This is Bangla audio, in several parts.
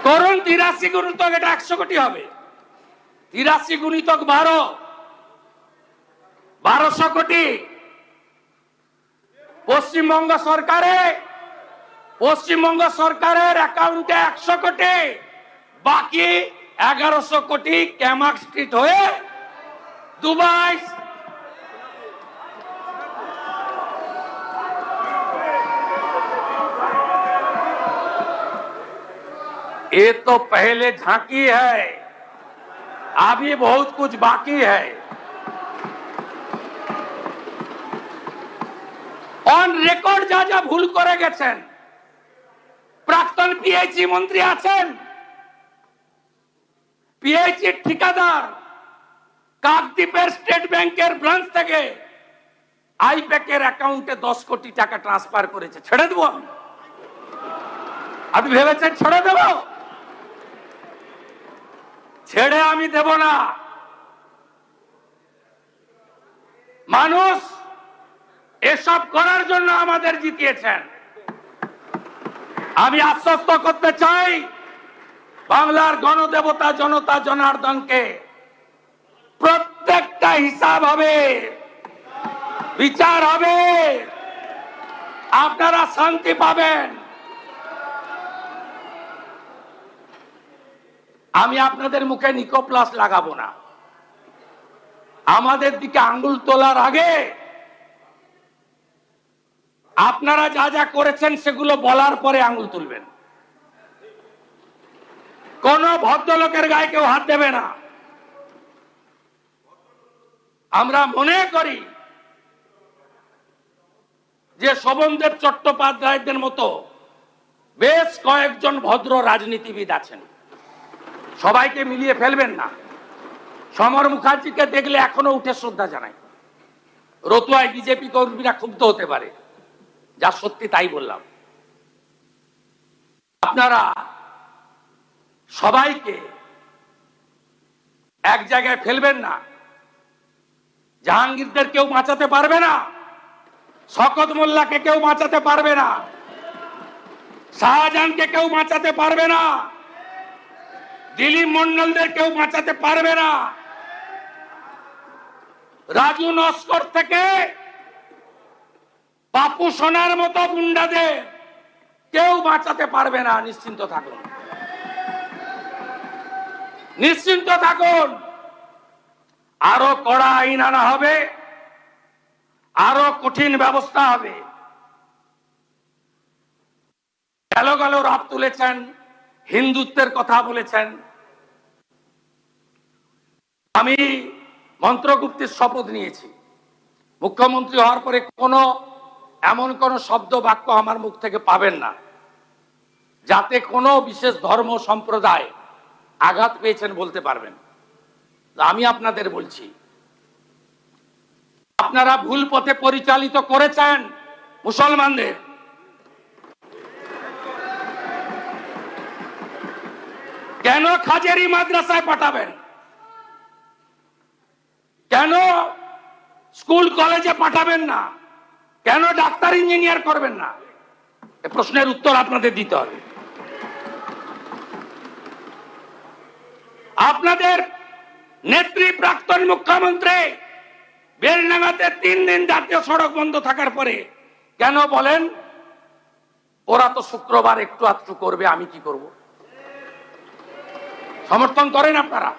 করুন 83 গুণিতক এটা 100 কোটি হবে। 83 গুণিতক 1200 কোটি। পশ্চিমবঙ্গ সরকারের অ্যাকাউন্টে 100 কোটি, বাকি 1100 কোটি ক্যামাক স্ট্রিট হয়ে দুবাই। ये तो पहले झांकी है, अभी बहुत कुछ बाकी है। অন রেকর্ড যা যা ভুল করে গেছেন, প্রাক্তন পিএইচই মন্ত্রী আছেন, পিএইচই ঠিকাদার কাকদ্বীপের স্টেট ব্যাংকের ব্রাঞ্চ থেকে আইপ্যাকের অ্যাকাউন্টে 10 কোটি টাকা ট্রান্সফার করেছে। ছেড়ে দেব আমি? আপনি ভেবেছেন ছেড়ে দেব? ছেড়ে আমি দেব না। মানুষ এসব করার জন্য আমাদের জিতিয়েছেন। আমি আশ্বস্ত করতে চাই বাংলার গণদেবতা জনতা জনার্দনকে, প্রত্যেকটা হিসাব হবে, বিচার হবে, আপনারা শান্তি পাবেন। আমি আপনাদের মুখে নিকোপ্লাস লাগাবো না। আমাদের দিকে আঙ্গুল তোলার আগে আপনারা যা যা করেছেন সেগুলো বলার পরে আঙ্গুল তুলবেন। কোন ভদ্রলোকের গায়ে কেউ হাত দেবে না। আমরা মনে করি যে শোভনদেব চট্টোপাধ্যায়দের মতো বেশ কয়েকজন ভদ্র রাজনীতিবিদ আছেন, সবাইকে মিলিয়ে ফেলবেন না। সমর মুখার্জিকে দেখলে এখনো উঠে শ্রদ্ধা জানাই। রতুয়ায় বিজেপি কর্মীরা ক্ষুব্ধ হতে পারে, যা সত্যি তাই বললাম। আপনারা সবাইকে এক জায়গায় ফেলবেন না। জাহাঙ্গীরদের কেউ বাঁচাতে পারবে না, শওকত মোল্লাকে কেউ বাঁচাতে পারবে না, শাহজাহানকে কেউ বাঁচাতে পারবে না, দিলীপ মন্ডলদের কেউ বাঁচাতে পারবে না, রাজু নস্কর থেকে বাপু সোনার মতো গুন্ডাদের কেউ বাঁচাতে পারবে না। নিশ্চিন্ত থাকুন, নিশ্চিন্ত থাকুন। আরো কড়া আইন আনা হবে, আরো কঠিন ব্যবস্থা হবে। গেল রাত তুলেছেন, হিন্দুত্বের কথা বলেছেন। আমি মন্ত্রগুপ্তের শপথ নিয়েছি, মুখ্যমন্ত্রী হওয়ার পরে এমন কোন শব্দ বাক্য আমার মুখ থেকে পাবেন না যাতে কোনো বিশেষ ধর্ম সম্প্রদায় আঘাত পেয়েছেন বলতে পারবেন। আমি আপনাদের বলছি, আপনারা ভুল পথে পরিচালিত করেছেন মুসলমানদের। কেন খাজেরি মাদ্রাসায় পাঠাবেন? কেন স্কুল কলেজে পাঠাবেন না? কেন ডাক্তার ইঞ্জিনিয়ার করবেন না? এই প্রশ্নের উত্তর আপনাদের দিতে হবে। আপনাদের নেত্রী প্রাক্তন মুখ্যমন্ত্রী বেলডাঙ্গাতে 3 দিন জাতীয় সড়ক বন্ধ থাকার পরে কেন বলেন ওরা তো শুক্রবার একটু আধটু করবে, আমি কি করব? সমর্থন করেন আপনারা?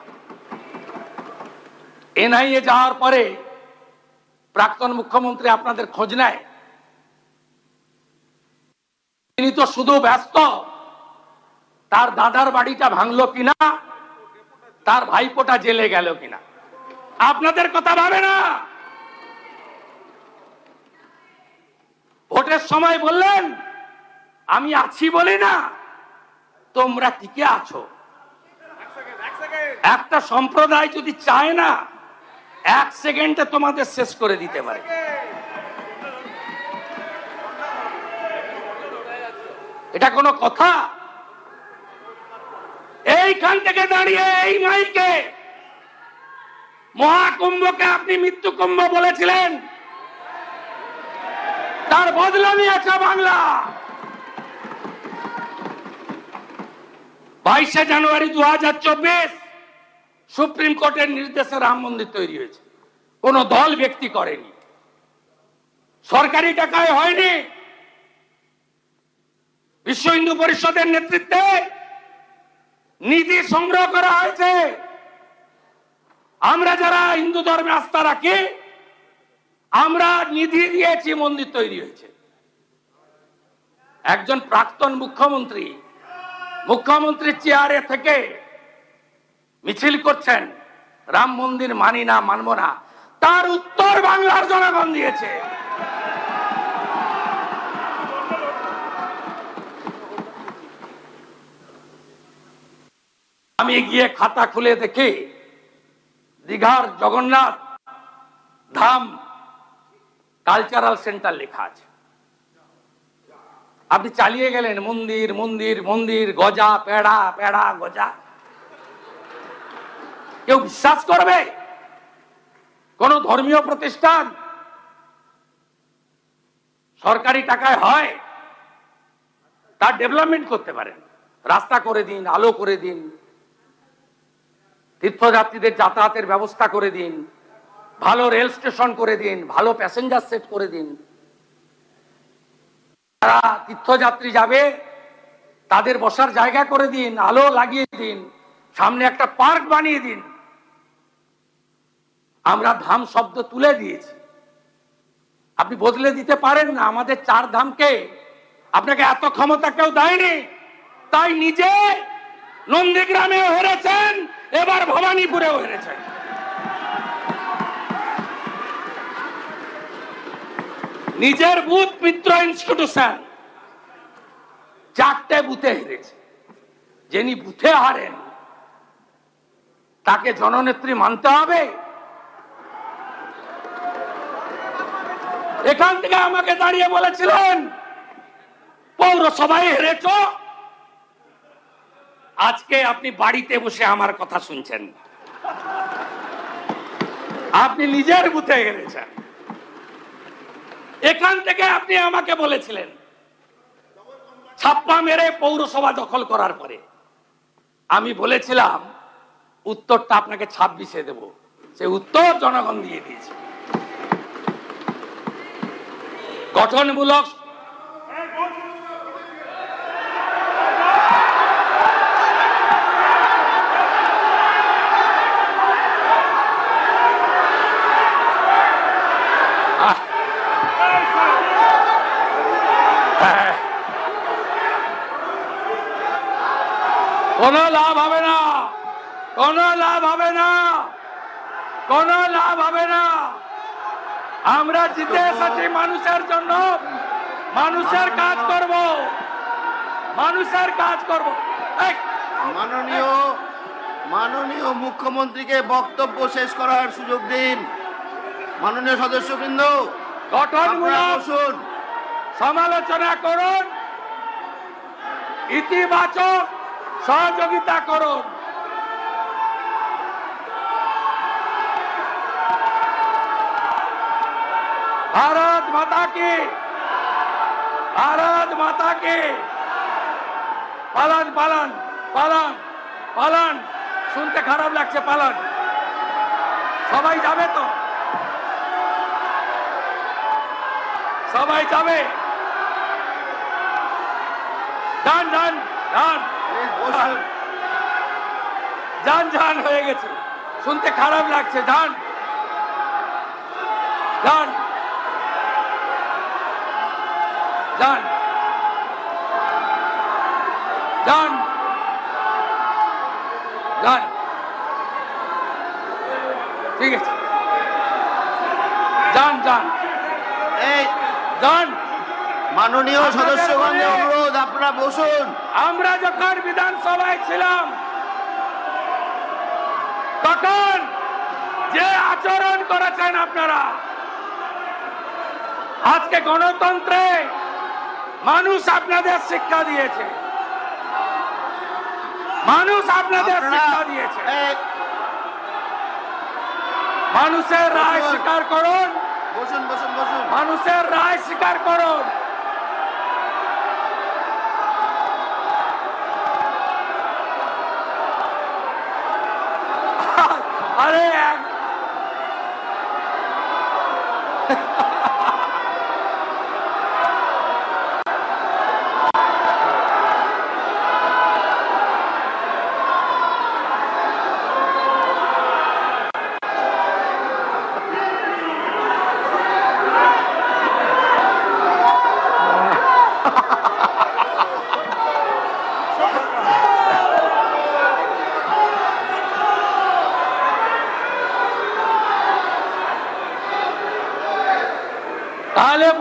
এনআইএ যাওয়ার পরে প্রাক্তন মুখ্যমন্ত্রী আপনাদের খোঁজ নেয়? তিনি তো শুধু ব্যস্ত তার দাদার বাড়িটা ভাঙলো কিনা, তার ভাইপোটা জেলে গেল কিনা। আপনাদের কথা ভাবে না। ভোটের সময় বললেন আমি আছি বলি না তোমরা টিকে আছো। একটা সম্প্রদায় যদি চায় না 1 সেকেন্ডে তোমাদের শেষ করে দিতে পারে। এটা কোনো কথা? এইখান থেকে দাঁড়িয়ে এই মাইকে মহাকুম্ভকে আপনি মৃত্যু কুম্ভ বলেছিলেন, তার বদলা নিয়েছে বাংলা। 22শে জানুয়ারি 2024 সুপ্রিম কোর্টের নির্দেশে রাম মন্দির তৈরি হয়েছে। কোন দল ব্যক্তি করেনি, সরকারি টাকায় হয়নি, বিশ্ব হিন্দু পরিষদের নেতৃত্বে নিধি সংগ্রহ করা হয়েছে। আমরা যারা হিন্দু ধর্মে আস্থা রাখি, আমরা নিধি দিয়েছি, মন্দির তৈরি হয়েছে। একজন প্রাক্তন মুখ্যমন্ত্রীর চেয়ারে থেকে মিছিল করছেন, রাম মন্দির মানি না, মানব না। তার উত্তর বাংলার জনগণ দিয়েছে। আমি গিয়ে খাতা খুলে দেখি দীঘার জগন্নাথ ধাম কালচারাল সেন্টার লেখা আছে। আপনি চালিয়ে গেলেন মন্দির মন্দির মন্দির, গজা পেড়া পেড়া গজা। কেউ বিশ্বাস করবে? কোন ধর্মীয় প্রতিষ্ঠান সরকারি টাকায় হয়? তার ডেভেলপমেন্ট করতে পারেন, রাস্তা করে দিন, আলো করে দিন, তীর্থযাত্রীদের যাতায়াতের ব্যবস্থা করে দিন, ভালো রেল স্টেশন করে দিন, ভালো প্যাসেঞ্জার সেট করে দিন। যারা তীর্থযাত্রী যাবে তাদের বসার জায়গা করে দিন, আলো লাগিয়ে দিন, সামনে একটা পার্ক বানিয়ে দিন। আমরা ধাম শব্দ তুলে দিয়েছি, আপনি বদলে দিতে পারেন না। আমাদের 4 ধামকে আপনাকে এত ক্ষমতা কেউ দেয়নি, তাই নিজে নন্দীগ্রামে হেরেছেন, এবার ভবানীপুরেও হেরেছেন। নিজের বুথ মিত্র ইনস্টিটিউশন 4টে বুথে হেরেছে। যিনি বুথে হারেন তাকে জননেত্রী মানতে হবে? এখান থেকে আমাকে দাঁড়িয়ে বলেছিলেন পৌরসভায় হেরেছ, আজকে আপনি বাড়িতে বসে আমার কথা শুনছেন। আপনি নিজের বুথে হেরেছেন। এখান থেকে আপনি আমাকে বলেছিলেন ছাপ্পা মেরে পৌরসভা দখল করার পরে, আমি বলেছিলাম উত্তরটা আপনাকে 26-এ দেব। সে উত্তর জনগণ দিয়ে দিয়েছে। গঠনমূলক কোনো লাভ হবে না, কোনো লাভ হবে না, কোনো লাভ হবে না। আমরা জিতে এসেছি মানুষের জন্য, মানুষের কাজ করব, মানুষের কাজ করব। মাননীয় মুখ্যমন্ত্রীকে বক্তব্য শেষ করার সুযোগ দিন। মাননীয় সদস্যবৃন্দ, গঠনমূলক সমালোচনা করুন, ইতিবাচক সহযোগিতা করুন। ভারত মাতা কি, ভারত মাতা কি। পালন পালন পালন পালন, শুনতে খারাপ লাগছে, পালন। সবাই যাবে তো? সবাই যাবে? যান যান যান যান যান, হয়ে গেছে, শুনতে খারাপ লাগছে, যান যান যান যান যান, ঠিক আছে, যান যান যান। মাননীয় সদস্যগণের অনুরোধ, আপনারা বসুন। আমরা যখন বিধানসভায় ছিলাম তখন যে আচরণ করেছেন আপনারা, আজকে গণতন্ত্রে মানুষ আপনাদের শিক্ষা দিয়েছে, মানুষ আপনাদের শিক্ষা দিয়েছে। মানুষের রায় স্বীকার করুন, বসুন বসুন বসুন। মানুষের রায় স্বীকার করুন।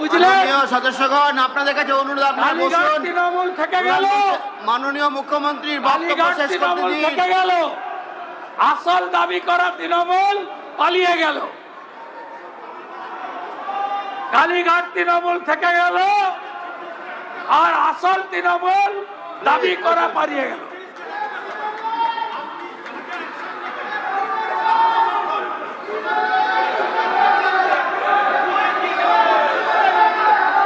বুঝলেন? মাননীয় সদস্যগণ, আপনাদের কাছে অনুরোধ, আপনারা কালীঘাট বসুন। তৃণমূল থেকে গেল, মাননীয় মুখ্যমন্ত্রীর বক্তব্য কালীঘাট শেষ করতে তৃণমূল দিন। থেকে গেল, আসল দাবি করা তৃণমূল পালিয়ে গেল। কালীঘাট তৃণমূল থেকে গেল, আর আসল তৃণমূল দাবি করা পালিয়ে গেল।